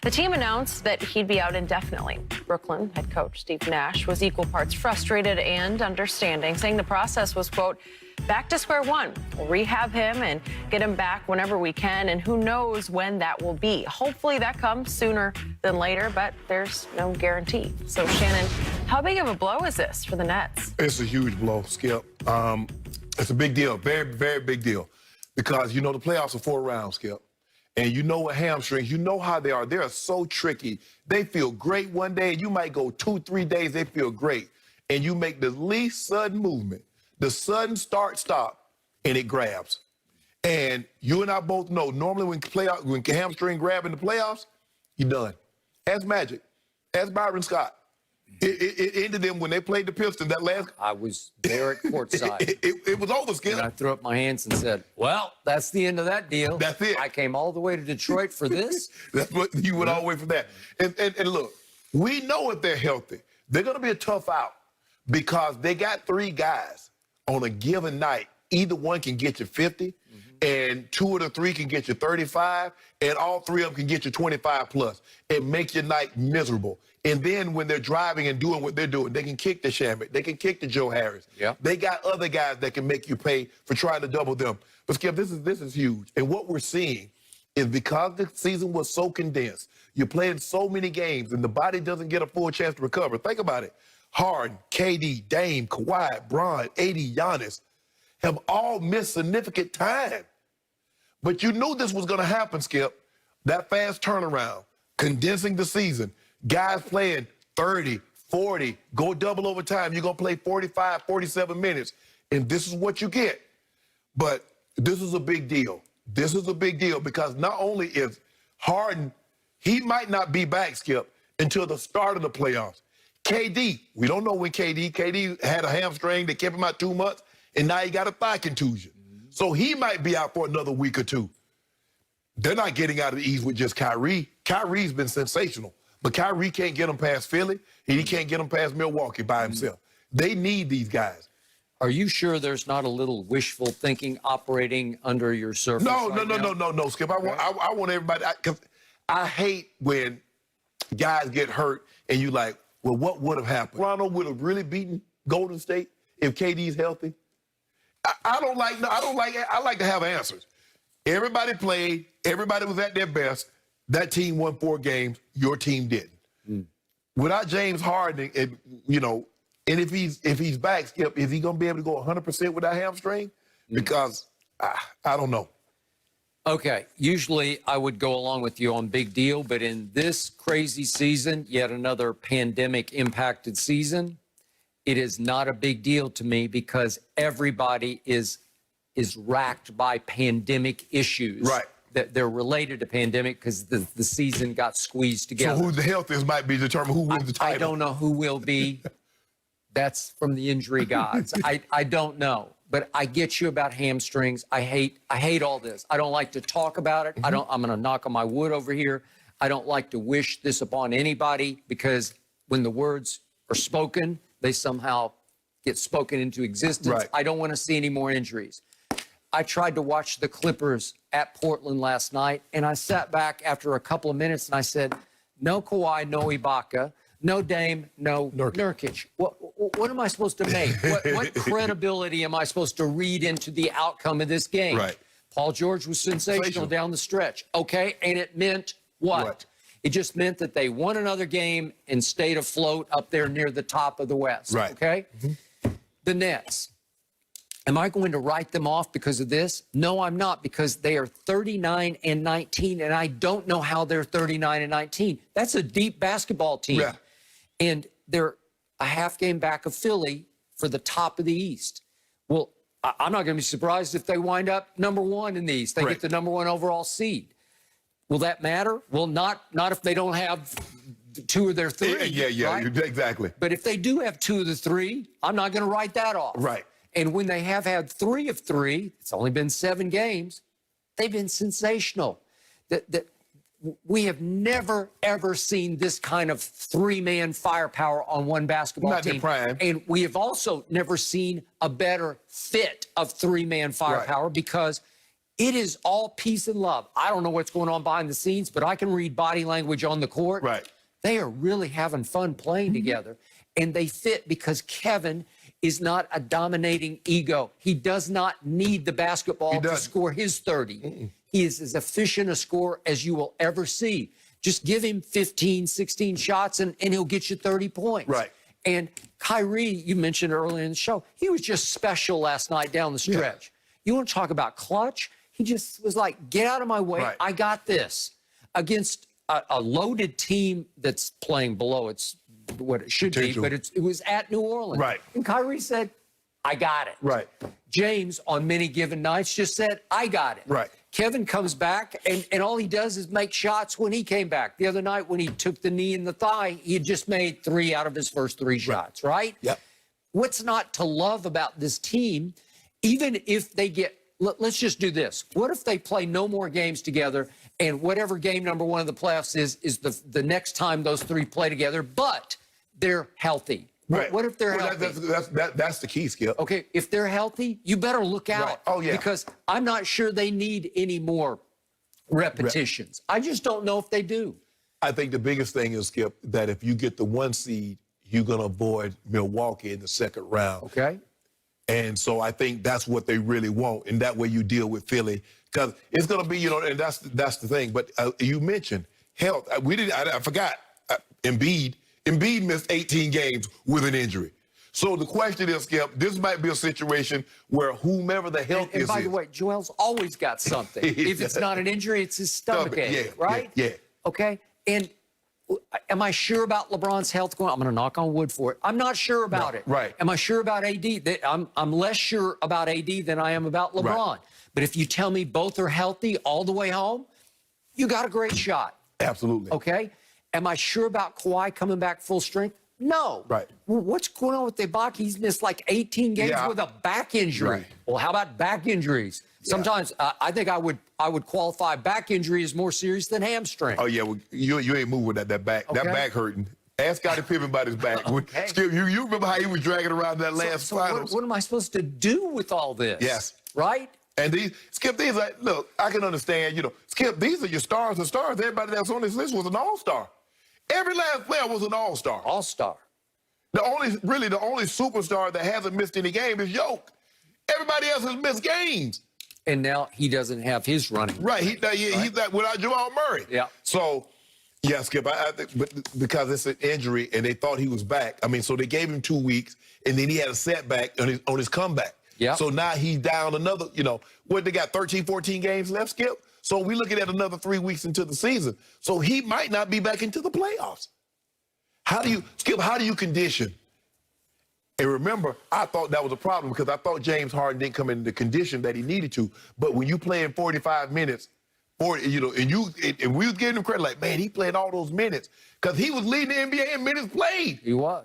The team announced that he'd be out indefinitely. Brooklyn head coach Steve Nash was equal parts frustrated and understanding, saying the process was, quote, back to square one. We'll rehab him and get him back whenever we can, and who knows when that will be. Hopefully that comes sooner than later, but there's no guarantee. So, Shannon, how big of a blow is this for the Nets? It's a huge blow, Skip. It's a big deal, very, very big deal. Because, you know, the playoffs are 4 rounds, Skip. And you know what hamstrings, you know how they are. They are so tricky. They feel great one day. You might go 2-3 days, they feel great. And you make the least sudden movement, the sudden start-stop, and it grabs. And you and I both know, normally when hamstring grab in the playoffs, you're done. Ask Magic. Ask Byron Scott. It ended them when they played the Pistons that last. I was there at courtside. It was over, Skip. And I threw up my hands and said, well, that's the end of that deal. That's it. I came all the way to Detroit for this. That's what you went all the way from that. And look, we know if they're healthy, they're going to be a tough out because they got 3 guys on a given night. Either one can get you 50, and 2 of the 3 can get you 35, and all 3 of them can get you 25 plus and make your night miserable. And then when they're driving and doing what they're doing, they can kick the Shamit. They can kick the Joe Harris. Yep. They got other guys that can make you pay for trying to double them. But, Skip, this is huge. And what we're seeing is because the season was so condensed, you're playing so many games, and the body doesn't get a full chance to recover. Think about it. Harden, KD, Dame, Kawhi, Bron, AD, Giannis have all missed significant time. But you knew this was going to happen, Skip. That fast turnaround, condensing the season, guys playing 30, 40, go double overtime. You're going to play 45, 47 minutes, and this is what you get. But this is a big deal. This is a big deal because not only is Harden, he might not be back, Skip, until the start of the playoffs. KD, we don't know when KD had a hamstring that kept him out 2 months, and now he got a thigh contusion. So he might be out for another week or 2. They're not getting out of the East with just Kyrie. Kyrie's been sensational, but Kyrie can't get them past Philly, and he can't get them past Milwaukee by himself. They need these guys. Are you sure there's not a little wishful thinking operating under your surface? No, Skip. I want everybody, because I hate when guys get hurt and you like, well, what would have happened? Toronto would have really beaten Golden State if KD's healthy. I like to have answers. Everybody played. Everybody was at their best. That team won 4 games. Your team didn't. Without James Harden, and if he's back, Skip, is he going to be able to go 100% with that hamstring? Because I don't know. Okay, usually I would go along with you on big deal, but in this crazy season, yet another pandemic-impacted season, it is not a big deal to me because everybody is racked by pandemic issues. Right. That they're related to pandemic because the season got squeezed together. So who the healthiest might be determined who wins the title. I don't know who will be. That's from the injury gods. I don't know. But I get you about hamstrings. I hate all this. I don't like to talk about it. I'm going to knock on my wood over here. I don't like to wish this upon anybody because when the words are spoken, they somehow get spoken into existence. Right. I don't want to see any more injuries. I tried to watch the Clippers at Portland last night, and I sat back after a couple of minutes and I said, no Kawhi, no Ibaka, no Dame, no Nurkic. What am I supposed to make? What credibility am I supposed to read into the outcome of this game? Right. Paul George was sensational down the stretch. Okay, and it meant what? Right. It just meant that they won another game and stayed afloat up there near the top of the West. Right. Okay? The Nets. Am I going to write them off because of this? No, I'm not, because they are 39-19, and I don't know how they're 39-19. That's a deep basketball team. Yeah. And they're a half game back of Philly for the top of the East. Well, I'm not going to be surprised if they wind up number 1 in the East. They get the number 1 overall seed. Will that matter? Well, not if they don't have 2 of their 3. Yeah, right? Exactly. But if they do have 2 of the 3, I'm not going to write that off. Right. And when they have had 3 of 3, it's only been 7 games, they've been sensational. We have never, ever seen this kind of 3-man firepower on one basketball team. Prime. And we have also never seen a better fit of 3-man firepower because It is all peace and love. I don't know what's going on behind the scenes, but I can read body language on the court. Right. They are really having fun playing together, and they fit because Kevin is not a dominating ego. He does not need the basketball to score his 30. He is as efficient a scorer as you will ever see. Just give him 15, 16 shots, and he'll get you 30 points. Right. And Kyrie, you mentioned earlier in the show, he was just special last night down the stretch. You want to talk about clutch? He just was like, get out of my way. Right. I got this. Against a loaded team that's playing below its what it should be, but it was at New Orleans. Right. And Kyrie said, I got it. Right. James, on many given nights, just said, I got it. Right. Kevin comes back, and all he does is make shots when he came back. The other night when he took the knee in the thigh, he had just made 3 out of his first 3 shots, right? Yep. What's not to love about this team, even if they get, let's just do this. What if they play no more games together, and whatever game number 1 of the playoffs is the next time those 3 play together, but they're healthy? Right. What if they're healthy? That's the key, Skip. Okay, if they're healthy, you better look out. Right. Oh, yeah. Because I'm not sure they need any more repetitions. I just don't know if they do. I think the biggest thing is, Skip, that if you get the 1 seed, you're going to avoid Milwaukee in the second round. Okay. And so I think that's what they really want. And that way you deal with Philly. Because it's going to be, and that's the thing. But you mentioned health. I forgot. Embiid missed 18 games with an injury. So the question is, Skip, this might be a situation where whomever the health is. And by the way, Joel's always got something. If it's not an injury, it's his stomach ache, right? Yeah. Okay. And am I sure about LeBron's health going? I'm going to knock on wood for it. I'm not sure about it. Right. Am I sure about AD? I'm less sure about AD than I am about LeBron. Right. But if you tell me both are healthy all the way home, you got a great shot. Absolutely. Okay. Am I sure about Kawhi coming back full strength? No. Right. Well, what's going on with Ibaka? He's missed like 18 games with a back injury. Right. Well, how about back injuries? Sometimes I think I would qualify back injury as more serious than hamstring. Oh, yeah. Well, you ain't moving with that back. Okay. That back hurting. Ask Scottie Pippen about his back. Okay. Skip, you remember how he was dragging around that last finals? What am I supposed to do with all this? Yes. Right? And Skip, these are, look, I can understand, Skip, these are your stars and stars. Everybody that's on this list was an all-star. Every last player was an all-star. All-star. The only superstar that hasn't missed any game is Yoke. Everybody else has missed games. And now he doesn't have his running. Right. He's like without Jamal Murray. Yeah. So, yeah, Skip, I think, but because it's an injury and they thought he was back. I mean, so they gave him 2 weeks, and then he had a setback on his comeback. Yeah. So now he's down another, what, they got 13, 14 games left, Skip? So we're looking at another 3 weeks into the season. So he might not be back into the playoffs. Skip, how do you condition? And remember, I thought that was a problem because I thought James Harden didn't come in the condition that he needed to. But when you play in 45 minutes, and we was giving him credit, like, man, he played all those minutes because he was leading the NBA in minutes played. He was.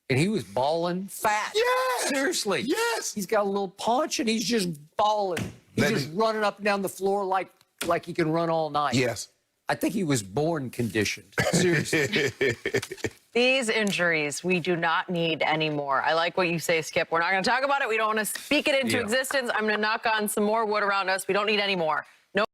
And he was balling fat. Yes. Seriously. Yes. He's got a little punch, and he's just balling. He's just running up and down the floor like he can run all night. Yes. I think he was born conditioned. Seriously. These injuries, we do not need anymore. I like what you say, Skip. We're not going to talk about it. We don't want to speak it into existence. I'm going to knock on some more wood around us. We don't need any more.